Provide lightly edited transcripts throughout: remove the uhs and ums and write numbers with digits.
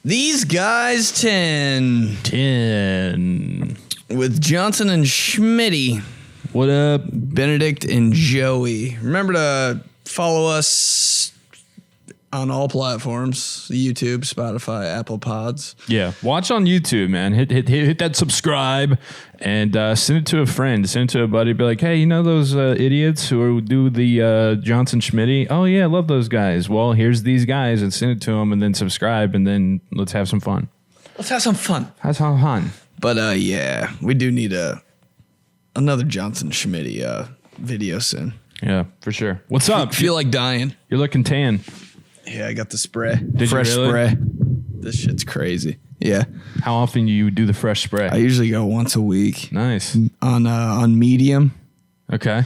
These guys 10 with Johnson and Schmitty. What up? Benedict and Joey. Remember to follow us on all platforms: YouTube, Spotify, Apple Pods. Yeah, watch on YouTube, man. Hit that subscribe and send it to a friend. Send it to a buddy. Be like, hey, you know those idiots who do the Johnson Schmitty? Oh yeah, I love those guys. Well, here's these guys, and send it to them, and then subscribe, and then let's have some fun. Let's have some fun. Have some fun. But yeah, we do need another Johnson Schmitty video soon. Yeah, for sure. What's up? Feel like dying. You're looking tan. Yeah, I got the spray. Fresh spray. This shit's crazy. Yeah. How often do you do the fresh spray? I usually go once a week. Nice. On medium. Okay.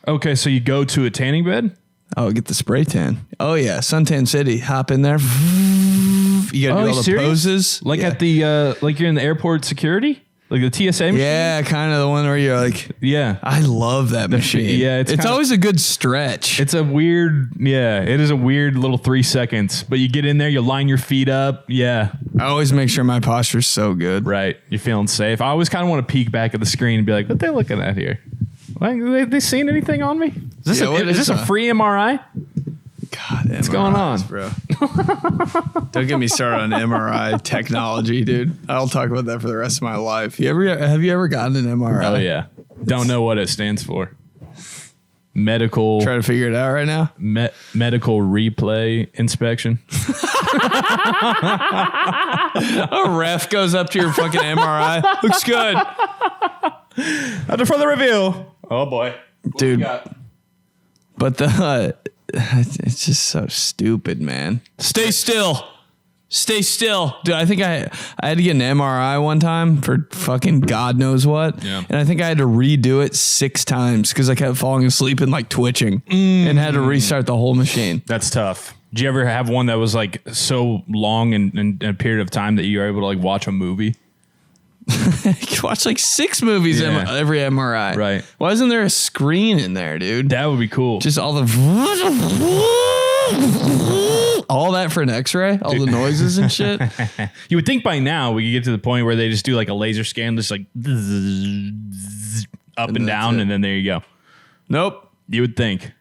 Okay, so you go to a tanning bed? Oh, get the spray tan. Oh yeah, Suntan City. Hop in there. You gotta do all the poses. Like at the like you're in the airport security? Like the TSA machine? Yeah, kind of the one where you're like, yeah. I love that machine. Yeah, it's always a good stretch. It's a weird, it is a weird little 3 seconds. But you get in there, you line your feet up. Yeah. I always make sure my posture's so good. Right. You're feeling safe. I always kind of want to peek back at the screen and be like, what they looking at here? Like, they seen anything on me? Is this a free MRI? God, what's going on, bro? Don't get me started on MRI technology, dude. I'll talk about that for the rest of my life. Have you ever gotten an MRI? Oh yeah. Don't know what it stands for. Medical. Try to figure it out right now. Medical replay inspection. A ref goes up to your fucking MRI. Looks good. After further review. Oh boy, dude. But it's just so stupid, man. Stay still. Dude, I think I had to get an MRI one time for fucking God knows what. Yeah. And I think I had to redo it 6 times because I kept falling asleep and like twitching and had to restart the whole machine. That's tough. Did you ever have one that was like so long in a period of time that you were able to like watch a movie? You can watch like 6 movies every MRI. Right. Why isn't there a screen in there, dude? That would be cool. Just all that for an x-ray? All the noises and shit? You would think by now we could get to the point where they just do like a laser scan, just like up and down, and then there you go. Nope. You would think.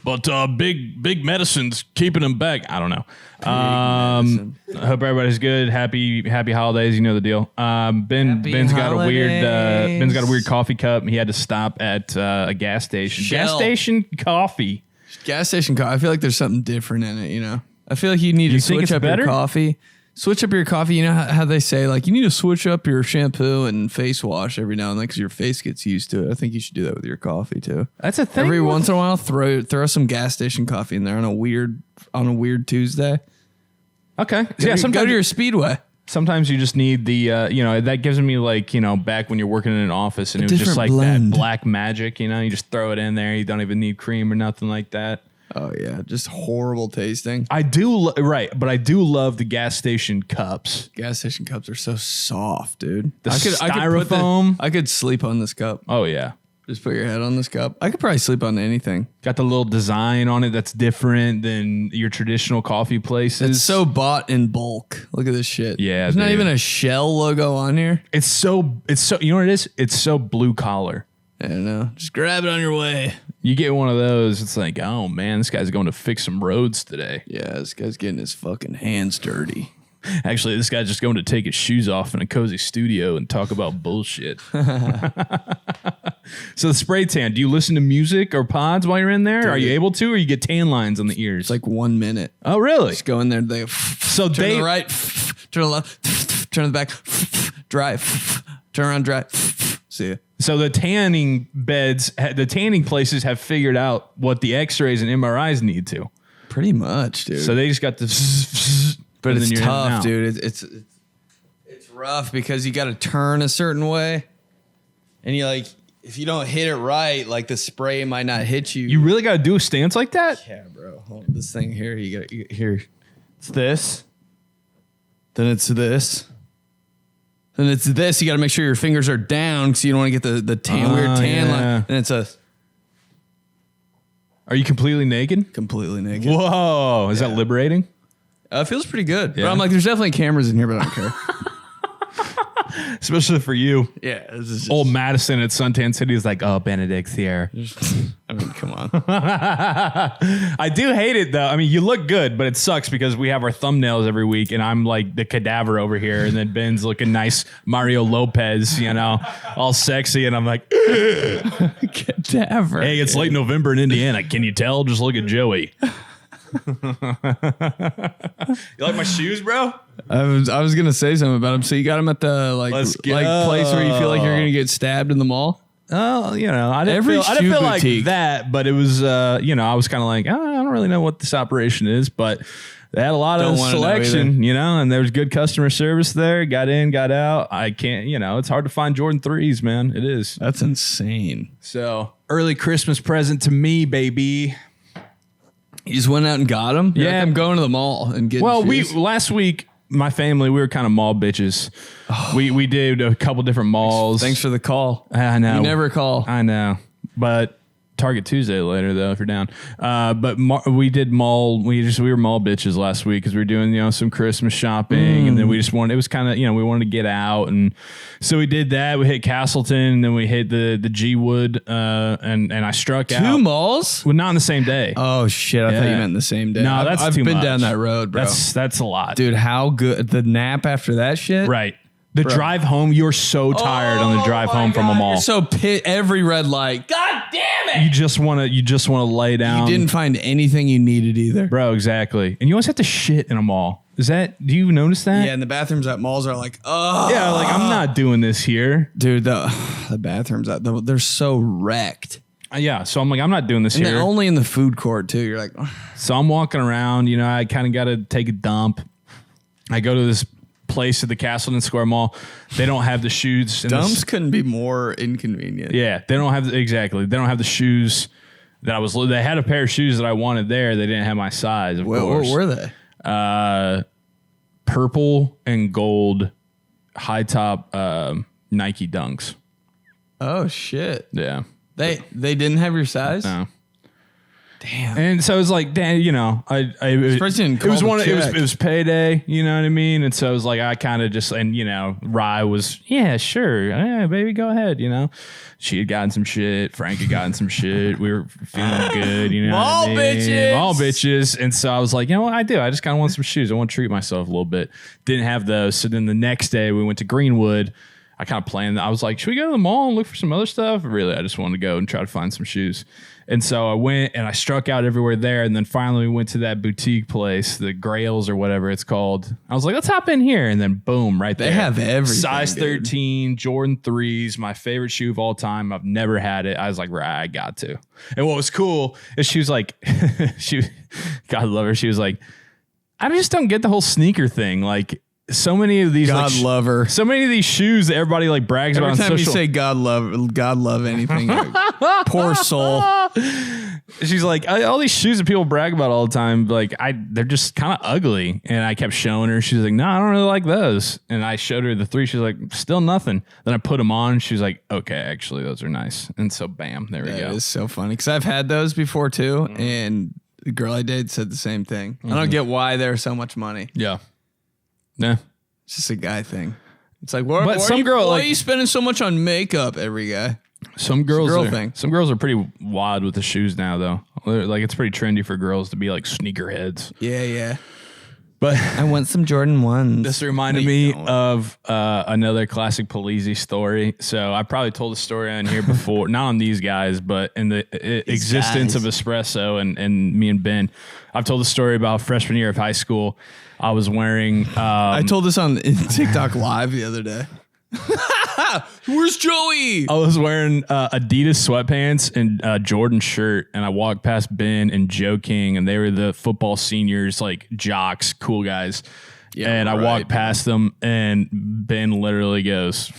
But big medicine's keeping them back. I don't know. I hope everybody's good. Happy holidays. You know the deal. Ben's got a weird coffee cup. He had to stop at a gas station. Gas station coffee. Gas station coffee. I feel like there's something different in it. You know. I feel like you need to switch up your coffee. Switch up your coffee. You know how they say, like, you need to switch up your shampoo and face wash every now and then because your face gets used to it. I think you should do that with your coffee too. That's a thing. Every once in a while, throw some gas station coffee in there on a weird Tuesday. Okay. Sometimes go to your Speedway. Sometimes you just need the that gives me like, back when you're working in an office and it was just like blend. That black magic, you just throw it in there. You don't even need cream or nothing like that. Oh yeah, just horrible tasting. I do but I do love the gas station cups. Gas station cups are so soft, dude. Styrofoam. I could sleep on this cup. Oh yeah, just put your head on this cup. I could probably sleep on anything. Got the little design on it that's different than your traditional coffee places. It's so bought in bulk. Look at this shit. Yeah, there's not even a Shell logo on here. It's so you know what it is? It's so blue collar. I don't know. Just grab it on your way. You get one of those, it's like, oh man, this guy's going to fix some roads today. Yeah, this guy's getting his fucking hands dirty. Actually, this guy's just going to take his shoes off in a cozy studio and talk about bullshit. So the spray tan, do you listen to music or pods while you're in there? Dude, are you able to, or you get tan lines on the ears? It's like 1 minute. Oh, really? Just go in there. Turn to the right, turn to the left, turn to the back, dry, turn around, dry. See ya. So the tanning places have figured out what the X-rays and MRIs need to. Pretty much, dude. So they just got this, but it's tough, dude. It's rough because you got to turn a certain way, and you if you don't hit it right, like the spray might not hit you. You really got to do a stance like that? Yeah, bro. Hold on, this thing here, you got here. It's this. Then it's this. Then it's this. You got to make sure your fingers are down because you don't want to get the weird tan line. And it's a. Are you completely naked? Completely naked. Whoa! Is that liberating? It feels pretty good. Yeah. But I'm like, there's definitely cameras in here, but I don't care. Especially for you. Yeah. This is just, old Madison at Suntan City is like, oh, Benedict's here. I mean, come on. I do hate it, though. I mean, you look good, but it sucks because we have our thumbnails every week, and I'm like the cadaver over here, and then Ben's looking nice Mario Lopez, you know, all sexy, and I'm like, cadaver. Hey, it's late November in Indiana. Can you tell? Just look at Joey. You like my shoes, bro? I was gonna say something about them. So you got them at the like place where you feel like you're gonna get stabbed in the mall. Oh, you know, I didn't feel like that, but it was, you know, I was kind of like, oh, I don't really know what this operation is, but they had a lot of selection, you know, and there was good customer service there. Got in, got out. I can't, you know, it's hard to find Jordan 3s, man. It is. That's insane. So early Christmas present to me, baby. You just went out and got them? Yeah. Like, I'm going to the mall and getting shoes. Last week, my family, we were kind of mall bitches. Oh. We did a couple different malls. Thanks for the call. I know. You never call. I know. But Target Tuesday later, though, if you're down. But we did mall. We were mall bitches last week because we were doing, you know, some Christmas shopping, and then we just wanted. It was kind of, you know, we wanted to get out, and so we did that. We hit Castleton, and then we hit the G Wood, and I struck out 2 malls. Well, not on the same day. Oh shit! I thought you meant the same day. No, I've been much. Down that road, bro. That's a lot, dude. How good the nap after that shit? Right. The drive home, you're so tired on the drive home from a mall. You're so every red light. God damn it! You just want to lay down. You didn't find anything you needed either, bro. Exactly. And you always have to shit in a mall. Do you notice that? Yeah, and the bathrooms at malls are like, oh. Yeah, like I'm not doing this here, dude. The bathrooms they're so wrecked. Yeah, so I'm like, I'm not doing this and here. They're only in the food court too. You're like, so I'm walking around. You know, I kind of got to take a dump. I go to this place at the Castleton Square Mall. They don't have the shoes. Dumps couldn't be more inconvenient. Yeah, they don't have They don't have the shoes that I was. They had a pair of shoes that I wanted there. They didn't have my size. Of course. What were they? Purple and gold, high top Nike Dunks. Oh shit! Yeah, they didn't have your size. No. Damn. And so it was like, damn, you know, it was payday, you know what I mean? And so it was like, I kind of just, and you know, Rye was, yeah, sure. Yeah, baby, go ahead. You know, she had gotten some shit. Frank had gotten some shit. We were feeling good, you know. All bitches. All bitches. And so I was like, you know what I do? I just kind of want some shoes. I want to treat myself a little bit. Didn't have those. So then the next day we went to Greenwood. I kind of planned that. I was like, should we go to the mall and look for some other stuff? Really, I just wanted to go and try to find some shoes. And so I went and I struck out everywhere there. And then finally we went to that boutique place, the Grails or whatever it's called. I was like, let's hop in here. And then boom, right there. They have everything. Size 13, Jordan 3s, my favorite shoe of all time. I've never had it. I was like, right, I got to. And what was cool is she was like, God love her. She was like, I just don't get the whole sneaker thing. Like, so many of these, God love her. So many of these shoes that everybody like brags about on social. Every time you say God love anything, like, poor soul. She's like, all these shoes that people brag about all the time, like they're just kind of ugly. And I kept showing her. She's like, no, I don't really like those. And I showed her the 3. She's like, still nothing. Then I put them on. She was like, okay, actually, those are nice. And so, bam, there we go. That is so funny because I've had those before too, and the girl I dated said the same thing. I don't get why they're so much money. Yeah. Yeah. It's just a guy thing. It's like, why are you spending so much on makeup, every guy? Some girls are pretty wild with the shoes now, though. Like, it's pretty trendy for girls to be like sneakerheads. Yeah. But I want some Jordan 1s. This reminded me of another classic Polizzi story. So I probably told the story on here before, not on these guys, but in the existence of espresso and me and Ben. I've told the story about freshman year of high school. I was wearing... I told this on TikTok Live the other day. Where's Joey? I was wearing Adidas sweatpants and a Jordan shirt, and I walked past Ben and Joe King, and they were the football seniors, like jocks, cool guys. Yeah, and I walked past them, and Ben literally goes,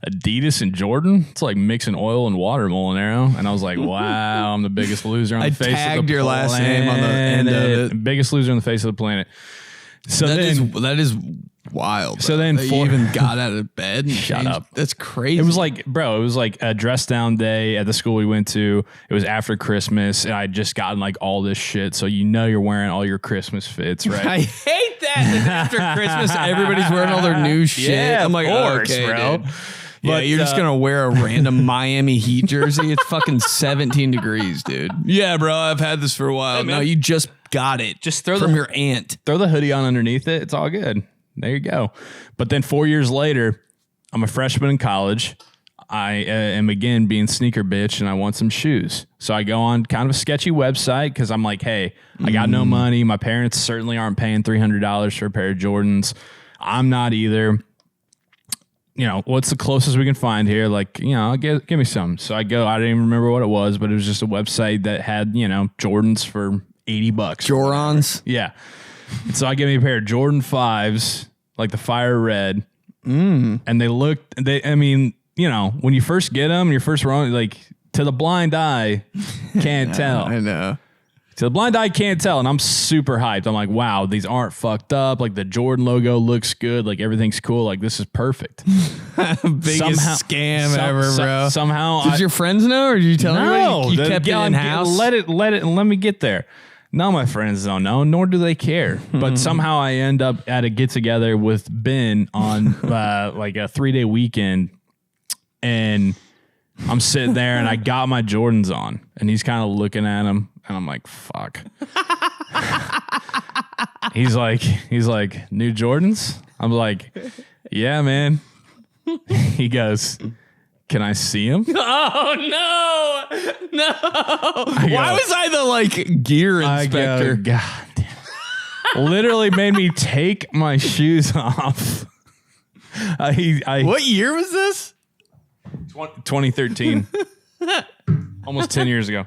Adidas and Jordan? It's like mixing oil and water, Mulinaro. And I was like, wow, I'm the biggest loser on the face of the planet. I tagged your last name on the end of it. Biggest loser on the face of the planet. So that is wild. So then you even got out of bed and Shut changed. up. That's crazy. It was like, bro, it was like a dress down day at the school we went to. It was after Christmas, and I'd just gotten like all this shit. So you're wearing all your Christmas fits, right? I hate that. After Christmas, everybody's wearing all their new shit. Yeah, I'm like, of course, okay, bro. dude. Yeah, you're just gonna wear a random Miami Heat jersey. It's fucking 17 degrees, dude. Yeah, bro, I've had this for a while. No, you just got it. Just throw from your aunt. Throw the hoodie on underneath it. It's all good. There you go. But then 4 years later, I'm a freshman in college. I am again being sneaker bitch, and I want some shoes. So I go on kind of a sketchy website because I'm like, hey, I got no money. My parents certainly aren't paying $300 for a pair of Jordans. I'm not either. You know, what's the closest we can find here? Like, you know, give me some. So I go, I didn't even remember what it was, but it was just a website that had, you know, Jordans for $80. Jorons? Yeah. And so I give me a pair of Jordan 5s, like the fire red. And I mean, you know, when you first get them, your first run, like to the blind eye, can't tell. I know. So the blind eye can't tell, and I'm super hyped. I'm like, wow, these aren't fucked up. Like the Jordan logo looks good. Like everything's cool. Like this is perfect. Biggest scam ever, bro. Somehow, did your friends know, or did you tell them? You kept it in house. Let me get there. None of my friends don't know, nor do they care. But somehow I end up at a get together with Ben on like a 3-day weekend, and I'm sitting there, and I got my Jordans on, and he's kind of looking at them. And I'm like, fuck. He's like, new Jordans? I'm like, yeah, man. He goes, can I see him? Oh, no. Why was I the like gear inspector? God damn. Literally made me take my shoes off. What year was this? 2013. Almost 10 years ago.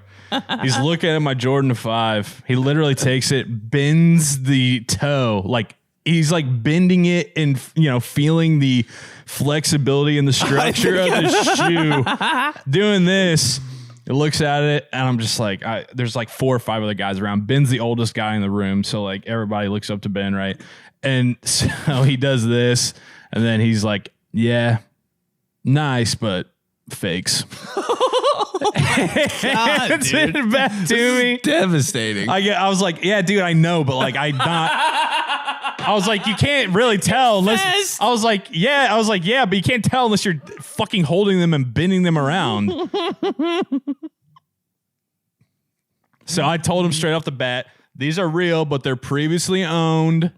He's looking at my Jordan 5. He literally takes it, bends the toe, like he's like bending it and, you know, feeling the flexibility and the structure of the shoe. Doing this, he looks at it, and I'm just like, there's like 4 or 5 other guys around. Ben's the oldest guy in the room, so like everybody looks up to Ben, right? And so he does this, and then he's like, yeah, nice, but fakes. God, dude. It back to me. Devastating. I was like, yeah, dude, I know, but like I was like, you can't really tell unless I was like, yeah, but you can't tell unless you're fucking holding them and bending them around. So I told him straight off the bat, these are real, but they're previously owned,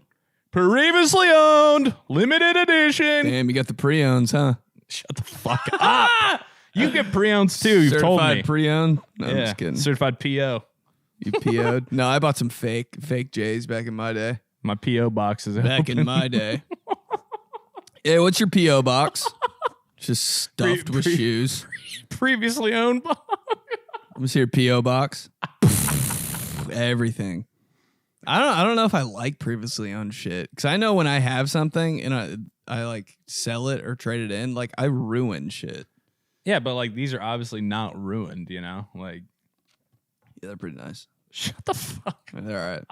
limited edition. Damn, you got the pre-owns, huh? Shut the fuck up. You get pre-owns too. You've told me. Certified pre-owned? No, I'm Yeah, just kidding. certified PO. You PO'd? No, I bought some fake J's back in my day. My PO box is Back open. in my day. Hey, what's your PO box? Just stuffed with shoes. Previously owned box. Let me see your PO box. Everything. I don't know if I like previously owned shit, because I know when I have something and I like sell it or trade it in, like I ruin shit. Yeah, but like these are obviously not ruined, you know? Like, yeah, they're pretty nice. Shut the fuck up. They're all right.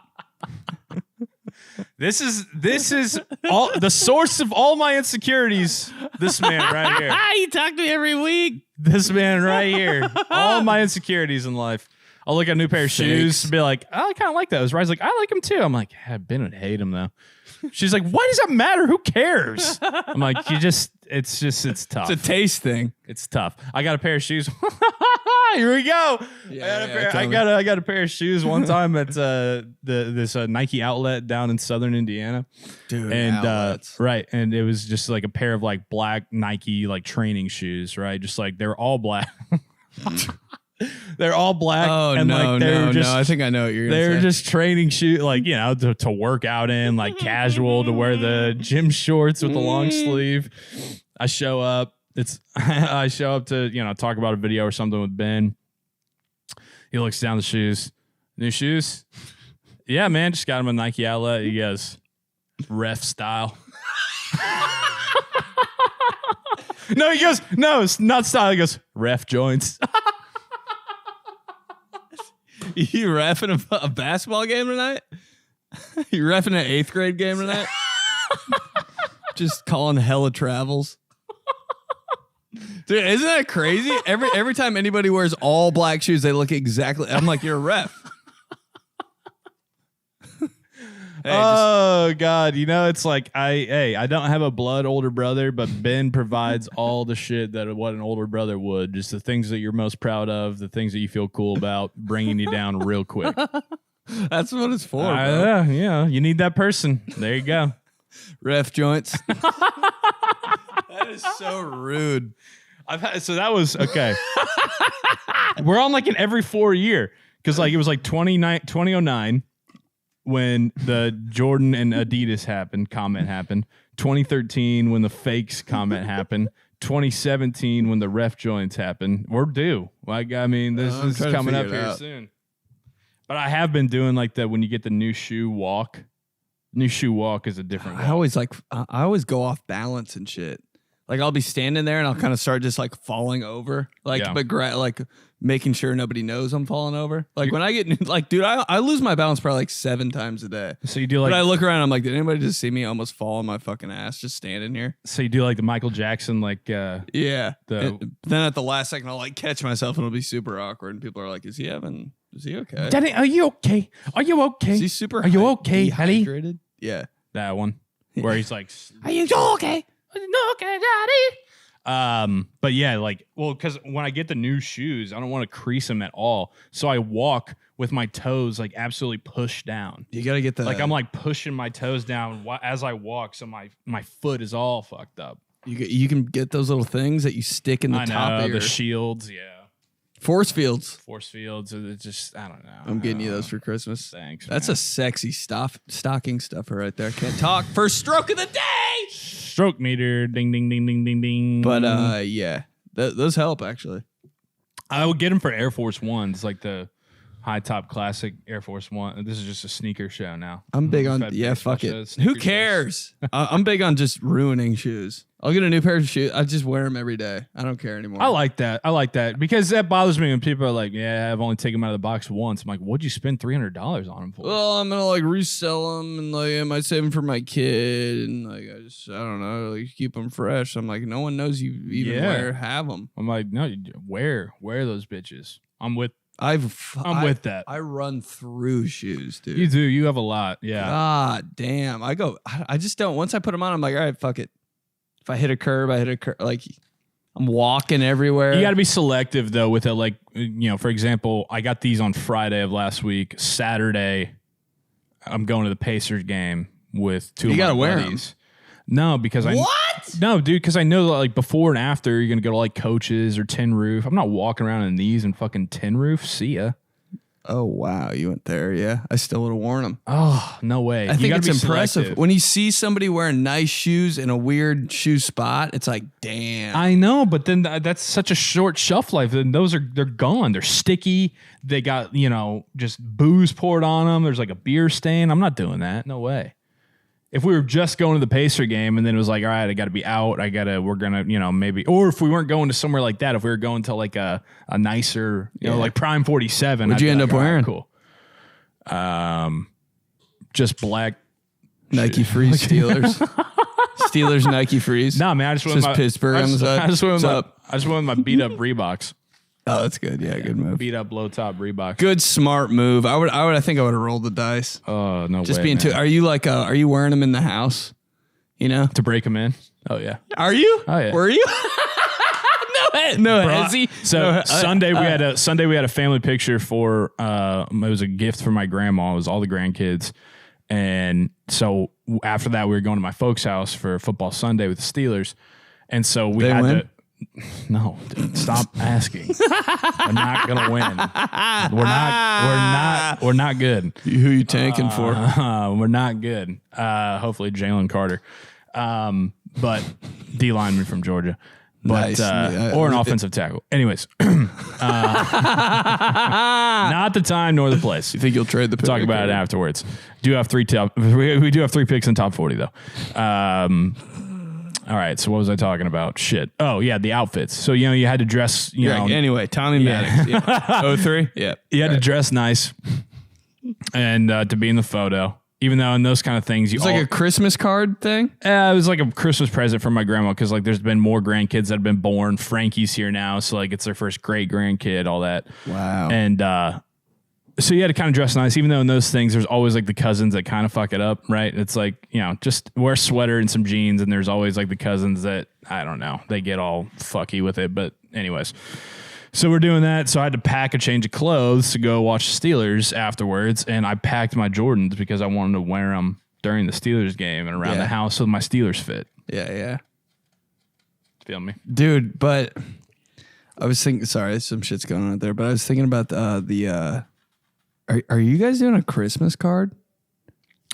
This is all the source of all my insecurities. This man right here. You talk to me every week. This man right here. All my insecurities in life. I'll look at a new pair of shoes and be like, oh, I kind of like those. Ryan's like, I like them too. I'm like, yeah, Ben would hate them though. She's like, why does that matter? Who cares? I'm like, it's tough. It's a taste thing. It's tough. I got a pair of shoes. Here we go. I got a pair of shoes one time at this Nike outlet down in Southern Indiana. Dude, and right, and it was just like a pair of like black Nike like training shoes, right? Just like they're all black. They're all black. Oh, and no, like no. I think I know what you're going to say. They're just training shoes, like, you know, to work out in, like casual, to wear the gym shorts with the long sleeve. I show up. I show up to, you know, talk about a video or something with Ben. He looks down the shoes. New shoes? Yeah, man. Just got them at Nike outlet. He goes, ref style. No, he goes, no, it's not style. He goes, ref joints. You reffing a basketball game tonight? You reffing an 8th grade game tonight? Just calling hella travels. Dude, isn't that crazy? Every time anybody wears all black shoes, they look exactly. I'm like, you're a ref. Hey, God, it's like I don't have a blood older brother, but Ben provides all the shit that what an older brother would. Just the things that you're most proud of, the things that you feel cool about, bringing you down real quick. That's what it's for, bro. Yeah, you need that person. There you go. Ref joints. That is so rude. So that was okay. We're on like an every 4 year because like it was like 2009 when the Jordan and Adidas comment happened. 2013 when the fakes comment happened. 2017 when the ref joints happened. We're due. Like this is coming up here soon. But I have been doing like that when you get the new shoe walk. New shoe walk is a different walk. I always go off balance and shit. Like I'll be standing there and I'll kind of start just like falling over, like like making sure nobody knows I'm falling over. Like when I get like, dude, I lose my balance probably like 7 times a day. So you do like, but I look around, I'm like, did anybody just see me almost fall on my fucking ass just standing here? So you do like the Michael Jackson, like then at the last second I'll like catch myself and it'll be super awkward and people are like, is he okay? Daddy, are you okay? Are you okay? Is he super? Are you okay, Hallie? Yeah, that one where he's like, are you okay? Okay, Daddy. But yeah, like, well, because when I get the new shoes, I don't want to crease them at all. So I walk with my toes like absolutely pushed down. You got to get the like I'm like pushing my toes down as I walk, so my foot is all fucked up. You can get those little things that you stick in the top of your the shields, yeah. Force fields. It's just, I don't know. I'm getting you those for Christmas. Thanks. That's a sexy stocking stuffer right there. Can't talk. First stroke of the day. Stroke meter. Ding, ding, ding, ding, ding, ding. But yeah, those help actually. I would get them for Air Force Ones, like the high top classic Air Force One. This is just a sneaker show now. I'm big on fuck it. Who cares? I'm big on just ruining shoes. I'll get a new pair of shoes. I just wear them every day. I don't care anymore. I like that because that bothers me when people are like, "Yeah, I've only taken them out of the box once." I'm like, "What'd you spend $300 on them for?" Well, I'm gonna like resell them and like I might save them for my kid and like I don't know, like keep them fresh. I'm like, no one knows you even have them. I'm like, no, wear those bitches. I'm with that. I run through shoes, dude. You do. You have a lot. Yeah. God damn. I just don't. Once I put them on, I'm like, all right, fuck it. If I hit a curb, I hit a curb. Like, I'm walking everywhere. You got to be selective, though, with it. Like, for example, I got these on Friday of last week. Saturday, I'm going to the Pacers game with two of my buddies. You got to wear them. No, because No, dude, because I know that, like, before and after, you're going to go to, like, Coaches or Tin Roof. I'm not walking around in these and fucking Tin Roof. See ya. Oh, wow. You went there, yeah. I still would have worn them. Oh, no way. I think it's impressive. Selective. When you see somebody wearing nice shoes in a weird shoe spot, it's like, damn. I know, but then that's such a short shelf life. Then they're gone. They're sticky. They got, just booze poured on them. There's like a beer stain. I'm not doing that. No way. If we were just going to the Pacer game and then it was like, all right, I got to be out. We're going to, maybe, or if we weren't going to somewhere like that, if we were going to like a nicer, like Prime 47. What'd you end up wearing? Cool. Just black. Nike Freeze Steelers. Steelers Nike Freeze. Nah, man, I just went with Pittsburgh on the side. I just went with my beat up Reeboks. Oh, that's good. Yeah, good move. Beat up low top Reeboks. Good smart move. I think I would have rolled the dice. Oh, no just way. Being too. Are you like are you wearing them in the house? To break them in? Oh yeah. Are you? Oh yeah. Were you? No, hezzy. So Sunday we had a family picture for it was a gift for my grandma. It was all the grandkids. And so after that we were going to my folks' house for football Sunday with the Steelers. And so we had to no, dude, stop asking. We're not gonna win. We're not good. Who you tanking for? We're not good. Hopefully Jalen Carter. But D lineman from Georgia. But nice. Or an offensive tackle. Anyways. Not the time nor the place. You think you'll trade the pick? Talk about it afterwards. We do have 3 picks in top 40 though. All right, so what was I talking about? Shit. Oh, yeah, the outfits. So, you had to dress, Anyway, Tommy Maddox. Yeah. 03? Yeah. You had to dress nice and to be in the photo. Even though in those kind of things, it's like a Christmas card thing. It was like a Christmas present from my grandma because like there's been more grandkids that have been born. Frankie's here now, so like it's their first great grandkid, all that. Wow. And so you had to kind of dress nice, even though in those things there's always like the cousins that kind of fuck it up, right? It's like, you know, just wear a sweater and some jeans, and there's always like the cousins that I don't know, they get all fucky with it. But anyways. So we're doing that. So I had to pack a change of clothes to go watch the Steelers afterwards. And I packed my Jordans because I wanted to wear them during the Steelers game and around the house with my Steelers fit. Yeah. Feel me? Dude, but I was thinking, sorry, some shit's going on there, but I was thinking about are you guys doing a Christmas card?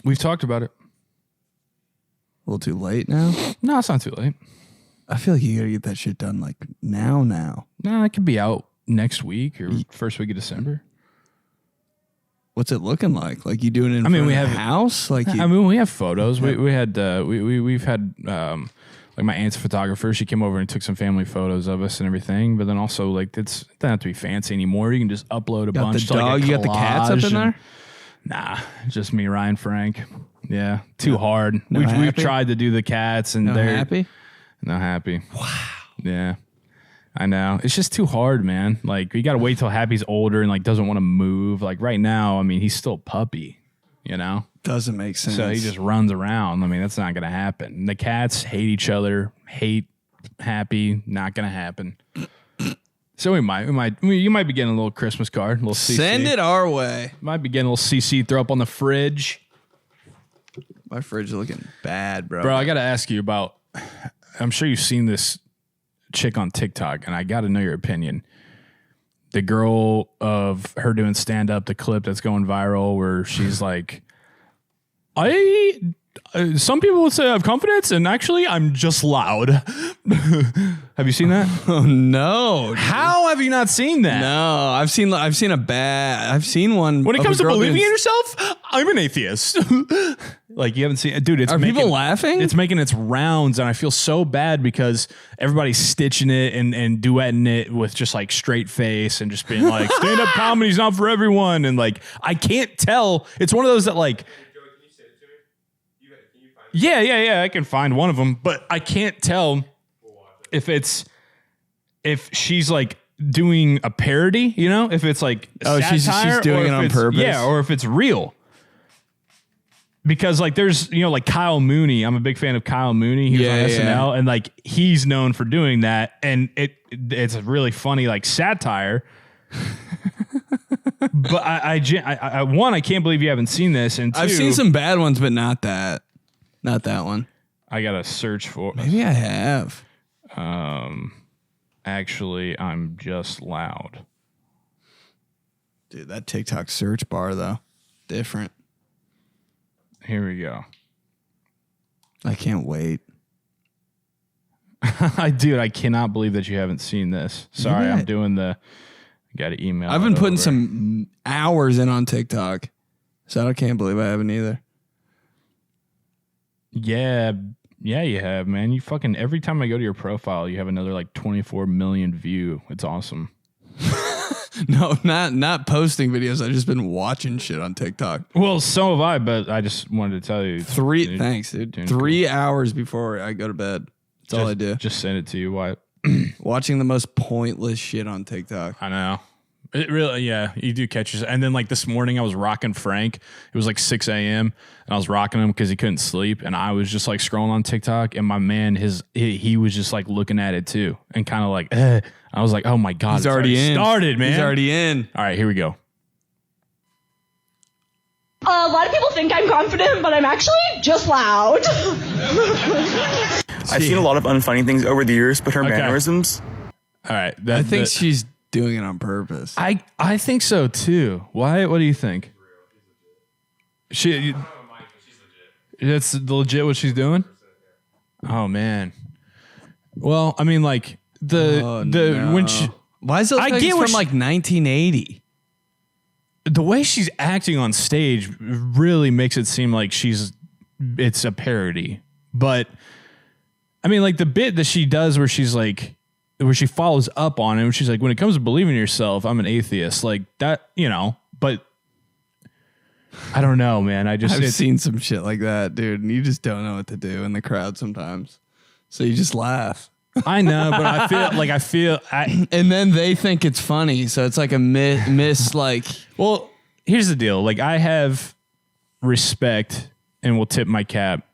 We've talked about it. A little too late now? No, it's not too late. I feel like you gotta get that shit done like now. No, it could be out next week or first week of December. What's it looking like? Like you doing it in front of the house? Like we have photos. We've had like my aunt's photographer. She came over and took some family photos of us and everything. But then also like it doesn't have to be fancy anymore. You can just upload a bunch. The dog, you got the cats up in there? Nah, just me, Ryan, Frank. Yeah, too hard. We've tried to do the cats and they're happy. Not happy. Wow. Yeah. I know. It's just too hard, man. Like, you got to wait till Happy's older and, like, doesn't want to move. Like, right now, I mean, he's still a puppy, you know? Doesn't make sense. So he just runs around. I mean, that's not going to happen. The cats hate each other, hate Happy, not going to happen. So you might be getting a little Christmas card, a little CC. Send it our way. Might be getting a little CC, throw up on the fridge. My fridge is looking bad, bro. Bro, I got to ask you about... I'm sure you've seen this chick on TikTok, and I got to know your opinion. The girl of her doing stand-up, the clip that's going viral where she's like, some people would say I have confidence, and actually I'm just loud. Have you seen that? Oh, no. How have you not seen that? No, I've seen one. When it comes to believing in yourself, I'm an atheist. Like, you haven't seen it. Dude, people laughing? It's making its rounds, and I feel so bad because everybody's stitching it and duetting it with just, like, straight face and just being like, stand-up comedy's not for everyone. And, like, I can't tell. It's one of those that, like... Yeah, I can find one of them, but I can't tell if she's like doing a parody, you know, if it's like she's doing it on purpose. Yeah, or if it's real. Because like there's, you know, like Kyle Mooney. I'm a big fan of Kyle Mooney. He was on SNL, and like he's known for doing that, and it's a really funny like satire. But I can't believe you haven't seen this, and two, I've seen some bad ones, but not that. Not that one. I gotta search for. Maybe I have. Actually, I'm just loud. Dude, that TikTok search bar though, different. Here we go. I can't wait. Dude, I cannot believe that you haven't seen this. Sorry, I'm doing the. Got to email. I've been putting some hours in on TikTok, so I can't believe I haven't either. Yeah, you have, man. You fucking every time I go to your profile, you have another like 24 million view. It's awesome. No, not posting videos. I've just been watching shit on TikTok. Well, so have I, but I just wanted to tell you. Thanks, dude. 3 hours before I go to bed. That's all I do. Just send it to you. Why? Watching the most pointless shit on TikTok. I know. It really, yeah, you do catch yourself. And then like this morning I was rocking Frank. It was like 6 a.m. and I was rocking him because he couldn't sleep. And I was just like scrolling on TikTok, and my man, he was just like looking at it too. And kind of like, I was like, oh my God. He's already in. Started, man. He's already in. All right, here we go. A lot of people think I'm confident, but I'm actually just loud. I've seen a lot of unfunny things over the years, but her mannerisms. All right. I think she's doing it on purpose. I think so too. Why? What do you think? That's legit what she's doing? Oh man. Well, I mean like when she, why is it like it's from like 1980? The way she's acting on stage really makes it seem like it's a parody. But I mean, like the bit that she does where she's like, where she follows up on it, and she's like, when it comes to believing in yourself, I'm an atheist. Like that, you know, but I don't know, man. I've seen some shit like that, dude, and you just don't know what to do in the crowd sometimes. So you just laugh. I know, but I feel and then they think it's funny, so it's like a miss like. Well, here's the deal. Like, I have respect and will tip my cap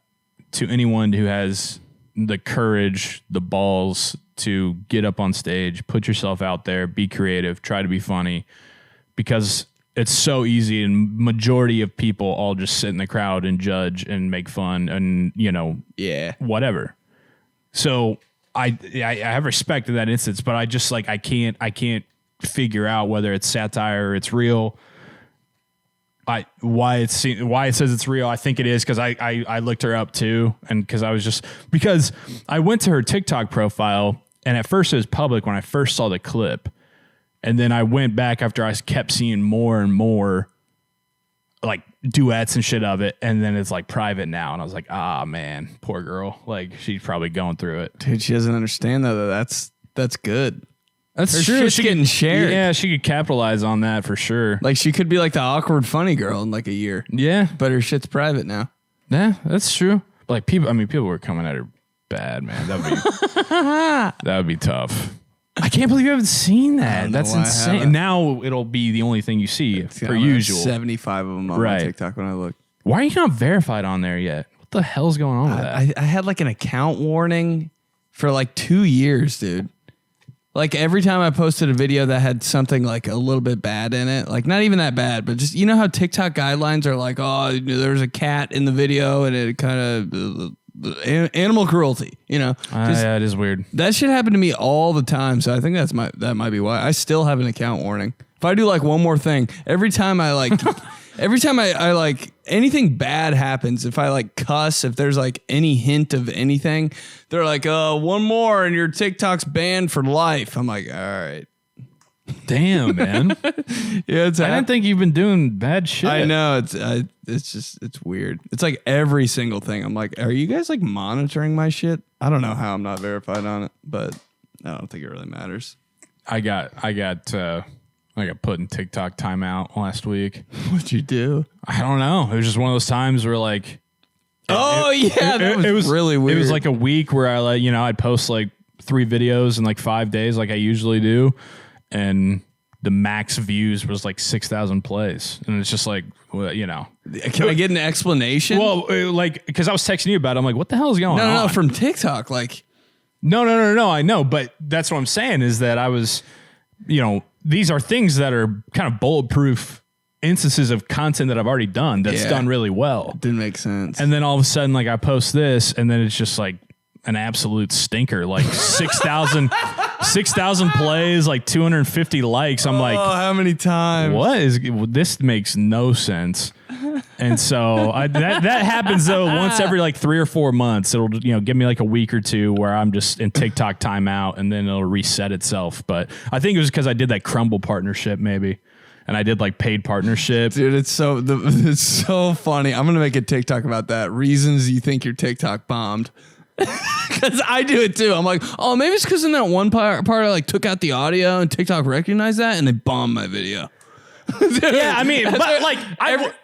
to anyone who has the courage, the balls to get up on stage, put yourself out there, be creative, try to be funny, because it's so easy, and majority of people all just sit in the crowd and judge and make fun and, whatever. So I have respect to that instance, but I just like, I can't figure out whether it's satire or it's real. Why it says it's real. I think it is because I looked her up too, and because I went to her TikTok profile, and at first it was public when I first saw the clip, and then I went back after I kept seeing more and more like duets and shit of it, and then it's like private now, and I was like, man, poor girl, like she's probably going through it. Dude, she doesn't understand though that that's good. That's true. She's getting shared. Yeah, she could capitalize on that for sure. Like, she could be like the awkward funny girl in like a year. Yeah, but her shit's private now. Yeah, that's true. Like, people were coming at her bad, man. That would be tough. I can't believe you haven't seen that. That's insane. Now it'll be the only thing you see per usual. 75 of them on my TikTok when I look. Why are you not verified on there yet? What the hell's going on with that? I had like an account warning for like 2 years, dude. Like, every time I posted a video that had something like a little bit bad in it, like not even that bad, but just, you know how TikTok guidelines are like, oh, there's a cat in the video and it kind of animal cruelty, you know? Yeah, it is weird. That shit happened to me all the time. So I think that might be why I still have an account warning. If I do like one more thing, every time I like anything bad happens, if I like cuss, if there's like any hint of anything, they're like, one more and your TikTok's banned for life. I'm like, all right. Damn, man. Yeah, I didn't think you've been doing bad shit. I know. It's weird. It's like every single thing. I'm like, are you guys like monitoring my shit? I don't know how I'm not verified on it, but I don't think it really matters. I got put in TikTok timeout last week. What'd you do? I don't know. It was just one of those times where like, it was really weird. It was like a week where I'd post like 3 videos in like 5 days, like I usually do, and the max views was like 6,000 plays, and it's just like, well, Can I get an explanation? Well, like, because I was texting you about it, I'm like, what the hell is going on? No, from TikTok, like, no, I know, but that's what I'm saying is that I was, these are things that are kind of bulletproof instances of content that I've already done that's done really well. It didn't make sense. And then all of a sudden, like, I post this, and then it's just like an absolute stinker, like 6,000 plays, like 250 likes. I'm like, how many times? This makes no sense. And so that happens though once every like 3 or 4 months. It'll give me like a week or two where I'm just in TikTok timeout, and then it'll reset itself. But I think it was because I did that Crumble partnership maybe, and I did like paid partnership. Dude, it's so funny. I'm gonna make a TikTok about that. Reasons you think your TikTok bombed. Because I do it too. I'm like, oh, maybe it's because in that one part I like took out the audio and TikTok recognized that and they bombed my video. Yeah, I mean, but like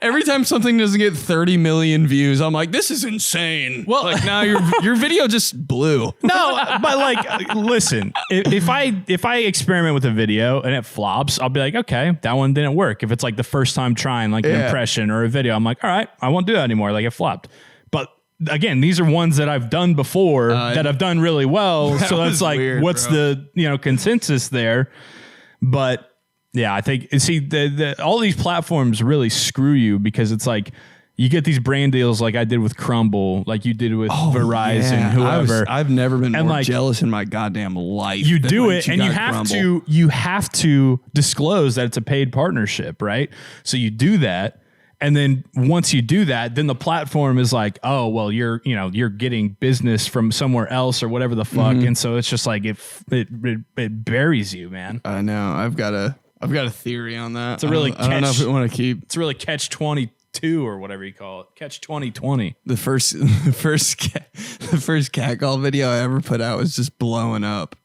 every time something doesn't get 30 million views, I'm like, this is insane. Well, like now your video just blew. No, but like, listen, if I experiment with a video and it flops, I'll be like, okay, that one didn't work. If it's like the first time trying like an impression or a video, I'm like, all right, I won't do that anymore. Like, it flopped. But again, these are ones that I've done before that I've done really well. So that's like, weird, what's the consensus there? But yeah, I think, see, all these platforms really screw you, because it's like you get these brand deals like I did with Crumble, like you did with Verizon, whoever. I've never been more jealous in my goddamn life. You do it, and you have to disclose that it's a paid partnership, right? So you do that. And then once you do that, then the platform is like, oh, well, you're getting business from somewhere else or whatever the fuck. And so it's just like it buries you, man. I know. I've got a theory on that. It's a really I don't know if I want to keep. It's really catch 22 or whatever you call it. Catch 2020. The first catcall video I ever put out was just blowing up.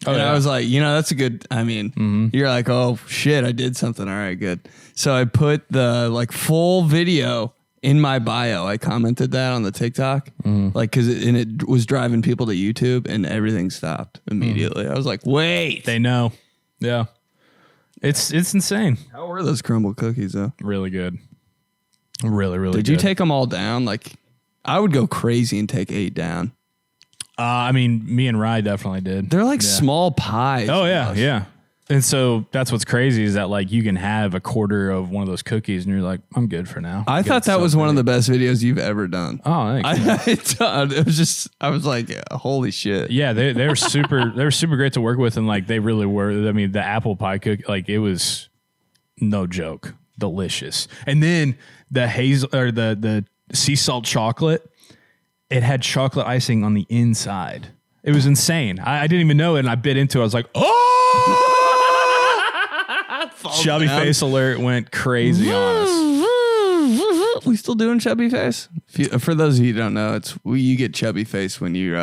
And I was like, that's a good, you're like, oh shit, I did something. All right, good. So I put the like full video in my bio. I commented that on the TikTok, like, cause it was driving people to YouTube and everything stopped immediately. I was like, wait. They know. Yeah. It's insane. How were those crumble cookies though? Really good. Really, really good. Did you take them all down? Like, I would go crazy and take 8 down. Me and Rye definitely did. They're like small pies. Oh, yeah, yeah. And so that's what's crazy is that like you can have a quarter of one of those cookies and you're like, I'm good for now. I thought that was one of the best videos you've ever done. Oh, thanks. I was like, holy shit. Yeah, they were super. They were super great to work with, and like they really were. I mean, the apple pie cookie, like it was no joke, delicious. And then the hazel or the sea salt chocolate. It had chocolate icing on the inside. It was insane. I didn't even know it, and I bit into it. I was like, oh! Chubby face alert went crazy on us. We still doing chubby face? For those of you who don't know, you get chubby face when you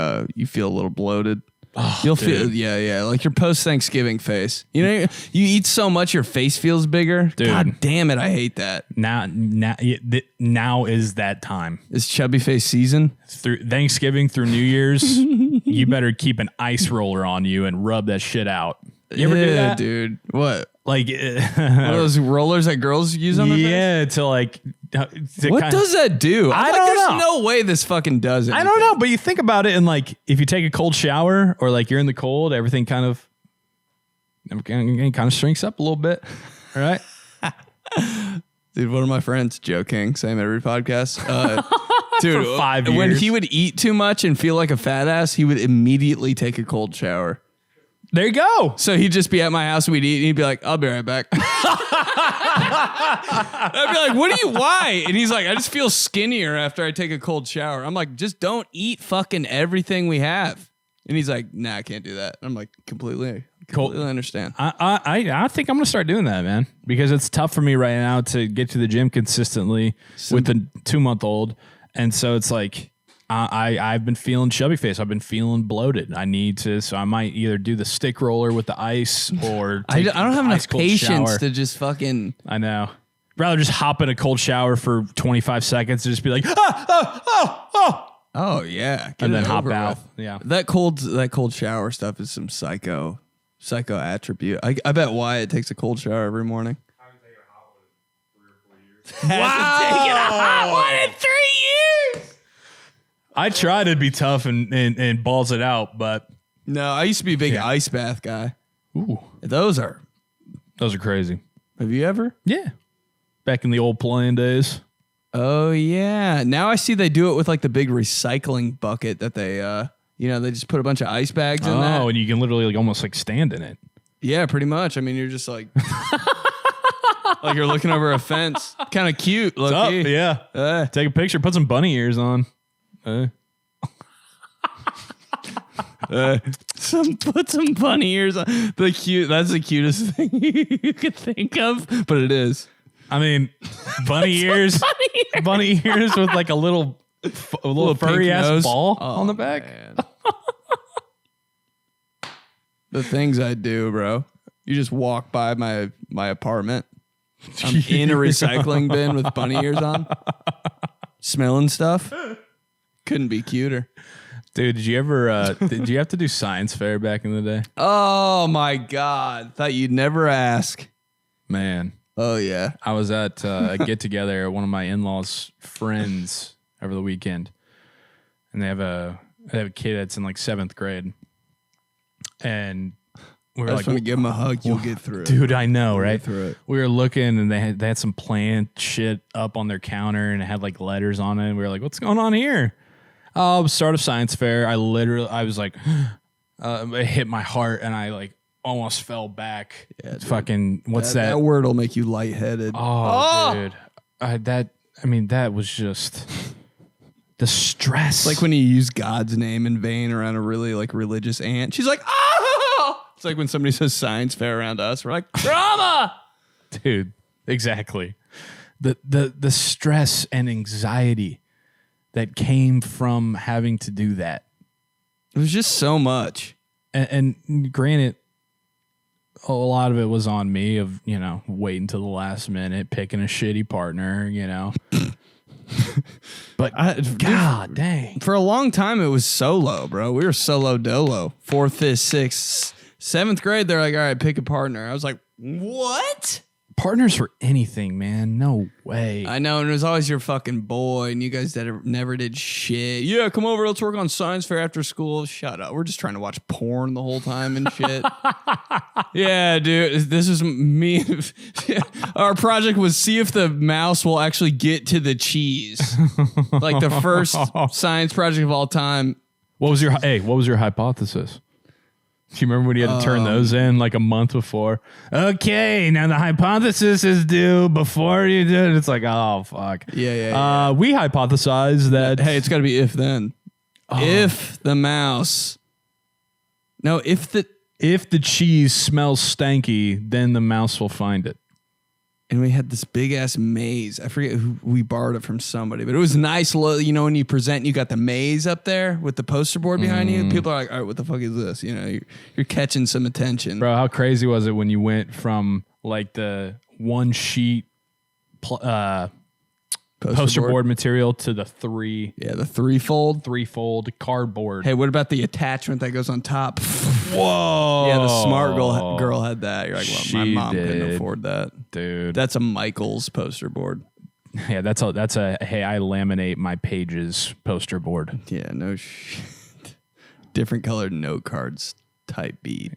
feel a little bloated. Oh, you'll feel like your post Thanksgiving face. You know, you eat so much your face feels bigger. Dude, God damn it, I hate that. Now is that time. It's chubby face season. Through Thanksgiving through New Year's, you better keep an ice roller on you and rub that shit out. You ever do that, dude? What? Like one of those rollers that girls use on their face? Yeah, to like. What does that do? I don't know. There's no way this fucking does it. I don't know, but you think about it, and like if you take a cold shower or like you're in the cold, everything kind of shrinks up a little bit. All right. Dude, one of my friends, Joe King, same every podcast. Dude, for 5 years. When he would eat too much and feel like a fat ass, he would immediately take a cold shower. There you go. So he'd just be at my house and we'd eat and he'd be like, I'll be right back. I'd be like, why? And he's like, I just feel skinnier after I take a cold shower. I'm like, just don't eat fucking everything we have. And he's like, nah, I can't do that. I'm like, completely understand. I think I'm going to start doing that, man, because it's tough for me right now to get to the gym consistently with the 2-month-old. And so it's like, I've been feeling chubby face. I've been feeling bloated. So I might either do the stick roller with the ice or I don't have enough patience shower. to just fucking. I know. Rather just hop in a cold shower for 25 seconds and just be like, oh yeah, and then hop out. Yeah, that cold shower stuff is some psycho attribute. I bet Wyatt takes a cold shower every morning. I haven't taken a hot one in 3 or 4 years. Wow, taking a hot one in 3 years. I try to be tough and balls it out, but no, I used to be a big ice bath guy. Ooh, those are crazy. Have you ever? Yeah, back in the old playing days. Oh yeah. Now I see they do it with like the big recycling bucket that they they just put a bunch of ice bags in there. Oh, and you can literally like almost like stand in it. Yeah, pretty much. I mean, you're just like like you're looking over a fence. Kind of cute. What's up? Yeah. Take a picture. Put some bunny ears on. Put some bunny ears on. That's the cutest thing you could think of, but it is. I mean, bunny ears with like a little furry ass ball on the back. The things I do, bro. You just walk by my apartment. I'm in a recycling bin with bunny ears on, smelling stuff. Couldn't be cuter. Dude, did you ever did you have to do science fair back in the day? Oh my God. Thought you'd never ask. Man. Oh yeah. I was at a get together at one of my in-laws' friends over the weekend. And they have a kid that's in like 7th grade. And we were like, when you give him a hug, you'll get through it. Dude, I know, right? Get through it. We were looking and they had some plant shit up on their counter and it had like letters on it. And we were like, what's going on here? Oh, start of science fair. I was like, it hit my heart and I like almost fell back. Yeah, fucking, what's that? That word will make you lightheaded. Oh, dude. That was just the stress. It's like when you use God's name in vain around a really like religious aunt. She's like, oh! It's like when somebody says science fair around us. We're like, drama! Dude, exactly. The stress and anxiety that came from having to do that. It was just so much. and granted, a lot of it was on me of, you know, waiting till the last minute, picking a shitty partner, you know. But God dang. For a long time, it was solo, bro. We were solo dolo. 4th, 5th, 6th, 7th grade. They're like, all right, pick a partner. I was like, what? Partners for anything, man. No way. I know, and it was always your fucking boy, and you guys never did shit. Yeah, come over, let's work on science fair after school. Shut up. We're just trying to watch porn the whole time and shit. Yeah, dude, this is me. Our project was see if the mouse will actually get to the cheese. Like the first science project of all time. What was your hypothesis? Do you remember when you had to turn those in like a month before? Okay, now the hypothesis is due before you do it. It's like, oh, fuck. Yeah. We hypothesized that. Hey, it's got to be if then. If the mouse. No, if the cheese smells stanky, then the mouse will find it. And we had this big ass maze. I forget who we borrowed it from somebody, but it was nice. You know, when you present, you got the maze up there with the poster board behind you. People are like, all right, what the fuck is this? You know, you're catching some attention. Bro, how crazy was it when you went from like the one sheet poster board material to the three? Yeah, the threefold cardboard. Hey, what about the attachment that goes on top? Whoa. Yeah, the smart girl had that. You're like, well, my mom couldn't afford that. Dude. That's a Michaels poster board. Yeah, that's a hey, I laminate my pages poster board. Yeah, no shit. Different colored note cards type beat.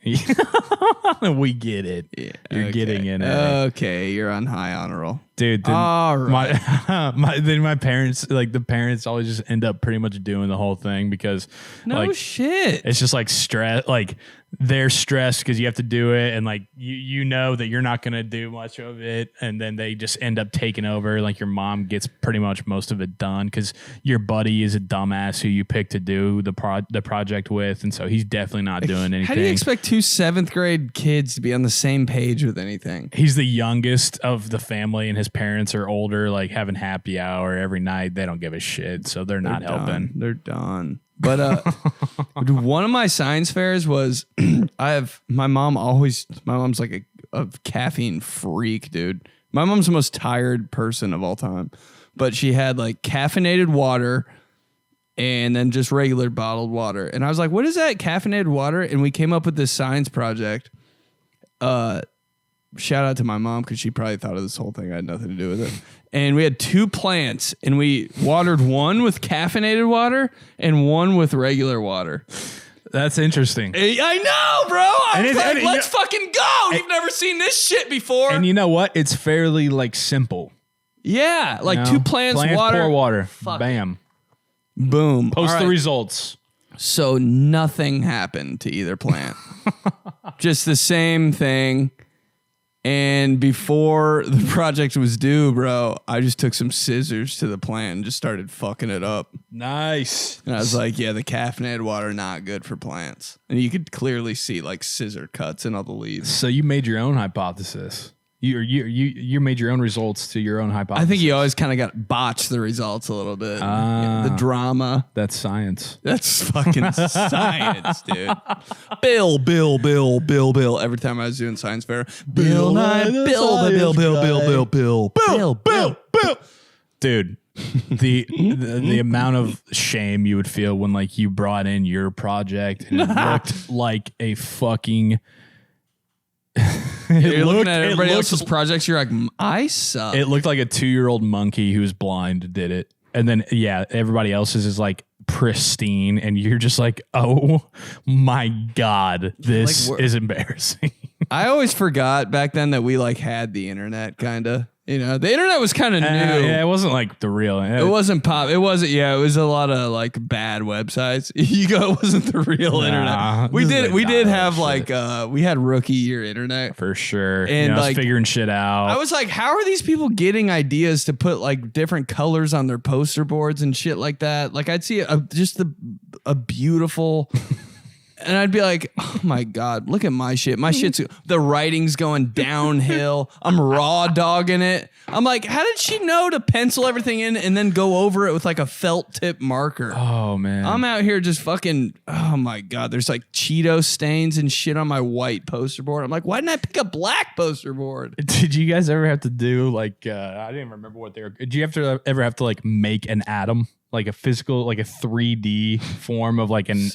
We get it. Yeah, you're getting in it. Okay, you're on high honor roll. Dude, all right. My parents, like the parents always just end up pretty much doing the whole thing because shit. It's just like stress, like they're stressed because you have to do it and like you know that you're not going to do much of it, and then they just end up taking over. Like your mom gets pretty much most of it done because your buddy is a dumbass who you picked to do the project with, and so he's definitely not doing anything. How do you expect 2 7th grade kids to be on the same page with anything? He's the youngest of the family, and his parents are older, like having happy hour every night. They don't give a shit, so they're not helping. They're done. But one of my science fairs was my mom's like a caffeine freak, dude. My mom's the most tired person of all time, but she had like caffeinated water and then just regular bottled water. And I was like, what is that caffeinated water? And we came up with this science project. Shout out to my mom because she probably thought of this whole thing. I had nothing to do with it. And we had 2 plants, and we watered one with caffeinated water and one with regular water. That's interesting. I know, bro. I was like, let's fucking go. You've never seen this shit before. And you know what? It's fairly like simple. Yeah, like 2 plants, water, pour water. Bam. Boom. Post the results. So nothing happened to either plant. Just the same thing. And before the project was due, bro, I just took some scissors to the plant and just started fucking it up. Nice. And I was like, yeah, the caffeinated water, not good for plants. And you could clearly see like scissor cuts in all the leaves. So you made your own hypothesis. You made your own results to your own hypothesis. I think you always kind of got botched the results a little bit. The drama. That's science. That's fucking science, dude. Bill. Every time I was doing science fair, Bill. Dude, the amount of shame you would feel when like you brought in your project and it looked like a fucking... You're looking at everybody else's projects. You're like, I suck. It looked like a 2-year-old monkey who's blind did it. And then, yeah, everybody else's is like pristine. And you're just like, oh my God, this is embarrassing. I always forgot back then that we like had the internet kind of. You know, the internet was kind of new. Yeah, it wasn't like the real. It wasn't pop. It wasn't. Yeah, it was a lot of like bad websites. It wasn't the real internet. We did have like we had rookie year internet for sure. And like figuring shit out. I was like, how are these people getting ideas to put like different colors on their poster boards and shit like that? Like I'd see just a beautiful And I'd be like, oh my God, look at my shit. My shit's, the writing's going downhill. I'm raw dogging it. I'm like, how did she know to pencil everything in and then go over it with like a felt tip marker? Oh, man. I'm out here just fucking, oh my God, there's like Cheeto stains and shit on my white poster board. I'm like, why didn't I pick a black poster board? Did you guys ever have to do like, I didn't remember what they were, did you ever have to like make an atom? Like a physical, like a 3D form of like an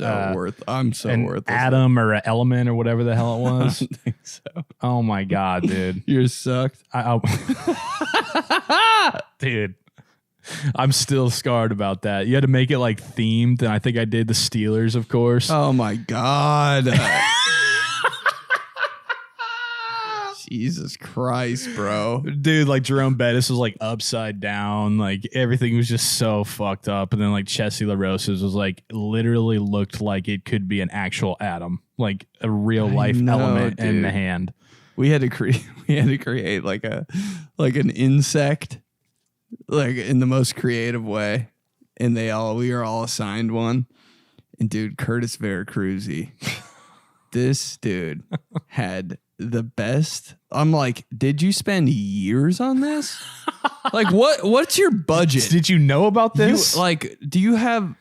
I'm so worth atom or an element or whatever the hell it was. I don't think so. Oh my God, dude. You're sucked. Dude, I'm still scarred about that. You had to make it like themed, and I think I did the Steelers, of course. Oh my God. Jesus Christ, bro. Dude, like Jerome Bettis was like upside down. Like everything was just so fucked up. And then like Chessie LaRosa's was like literally looked like it could be an actual atom, like a real life element in the hand. We had to create like an insect, like in the most creative way. And we were all assigned one. And dude, 𝗗𝗘𝗧𝗥𝗢𝗬, this dude had the best. I'm like, did you spend years on this? Like, what's your budget? Did you know about this? Do you have?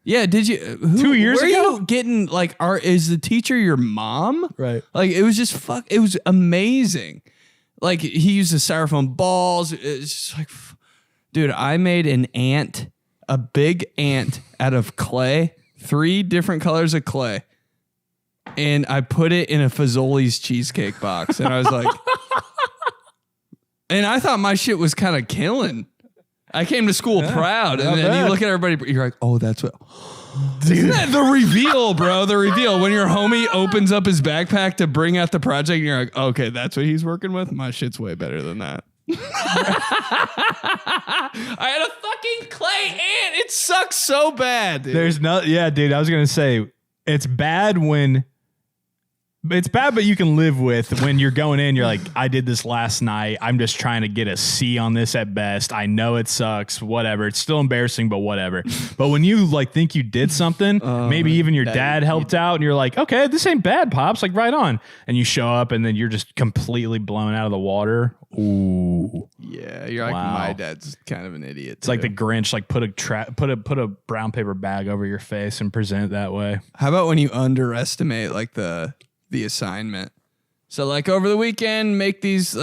Yeah, did you? 2 years ago? Were you getting like? Is the teacher your mom? Right. Like, it was just It was amazing. Like, he used the styrofoam balls. It's just like, dude, I made an ant, a big ant out of clay, 3 different colors of clay. And I put it in a Fazoli's cheesecake box. And I was like, and I thought my shit was kind of killing. I came to school proud. And then you look at everybody, you're like, oh, that's what. Dude. Isn't that the reveal, bro? The reveal. When your homie opens up his backpack to bring out the project, and you're like, okay, that's what he's working with. My shit's way better than that. I had a fucking clay ant. It sucks so bad, dude. Yeah, dude. I was going to say, it's bad, but you can live with when you're going in. You're like, I did this last night. I'm just trying to get a C on this at best. I know it sucks. Whatever. It's still embarrassing, but whatever. But when you like think you did something, maybe even your dad helped out, and you're like, okay, this ain't bad, Pops. Like, right on. And you show up, and then you're just completely blown out of the water. Ooh. Yeah, you're like, my dad's kind of an idiot. It's like the Grinch, like put a brown paper bag over your face and present it that way. How about when you underestimate like the assignment? So like over the weekend, make these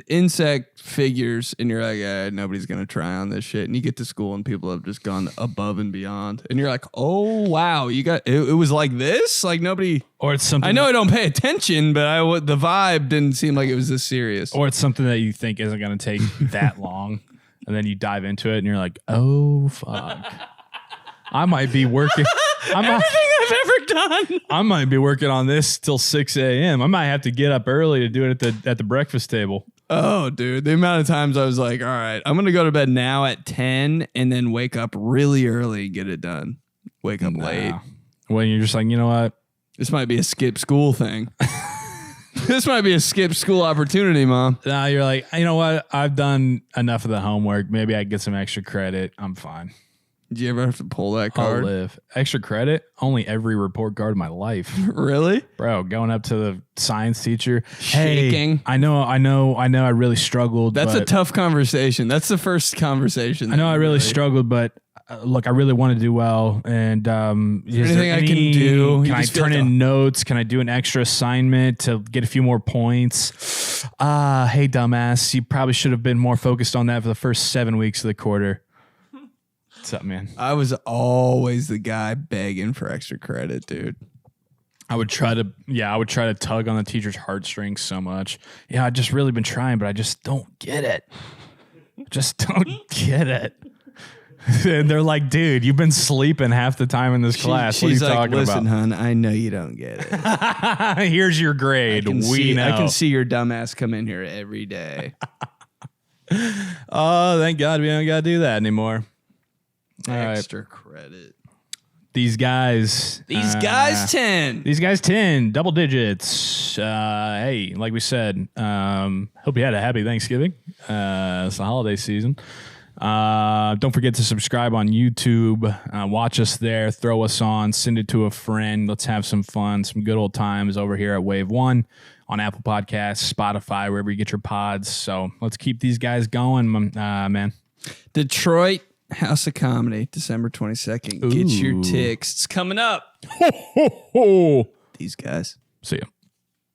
insect figures, and you're like, nobody's gonna try on this shit. And you get to school, and people have just gone above and beyond, and you're like, oh wow, you got it was like this, like nobody. Or it's something. I know I don't pay attention, but the vibe didn't seem like it was this serious. Or it's something that you think isn't gonna take that long, and then you dive into it, and you're like, oh fuck. I might be working. Everything I've ever done. I might be working on this till 6 a.m. I might have to get up early to do it at the breakfast table. Oh, dude. The amount of times I was like, all right, I'm going to go to bed now at 10 and then wake up really early and get it done. Wake up late. When you're just like, you know what? This might be a skip school thing. This might be a skip school opportunity, Mom. Nah, you're like, you know what? I've done enough of the homework. Maybe I can get some extra credit. I'm fine. Did you ever have to pull that card? I'll live. Extra credit? Only every report card of my life. Really? Bro, going up to the science teacher. Shaking. Hey, I know I really struggled. That's a tough conversation. That's the first conversation. I know I really struggled, but look, I really want to do well. And anything I can do? Can I turn in notes? Can I do an extra assignment to get a few more points? Hey, dumbass, you probably should have been more focused on that for the first 7 weeks of the quarter. What's up, man? I was always the guy begging for extra credit, dude. I would try to tug on the teacher's heartstrings so much. Yeah, I've just really been trying, but I just don't get it. And they're like, dude, you've been sleeping half the time in this class. What are you talking about? Listen, hon, I know you don't get it. Here's your grade. I can see your dumbass come in here every day. Oh, thank God we don't got to do that anymore. Extra credit. These guys 10. These guys 10, double digits. Hey, like we said, hope you had a happy Thanksgiving. It's the holiday season. Don't forget to subscribe on YouTube. Watch us there. Throw us on. Send it to a friend. Let's have some fun. Some good old times over here at Wave 1 on Apple Podcasts, Spotify, wherever you get your pods. So let's keep these guys going, man. Detroit House of Comedy, December 22nd. Get your ticks. It's coming up. Ho, ho, ho. These guys. See ya.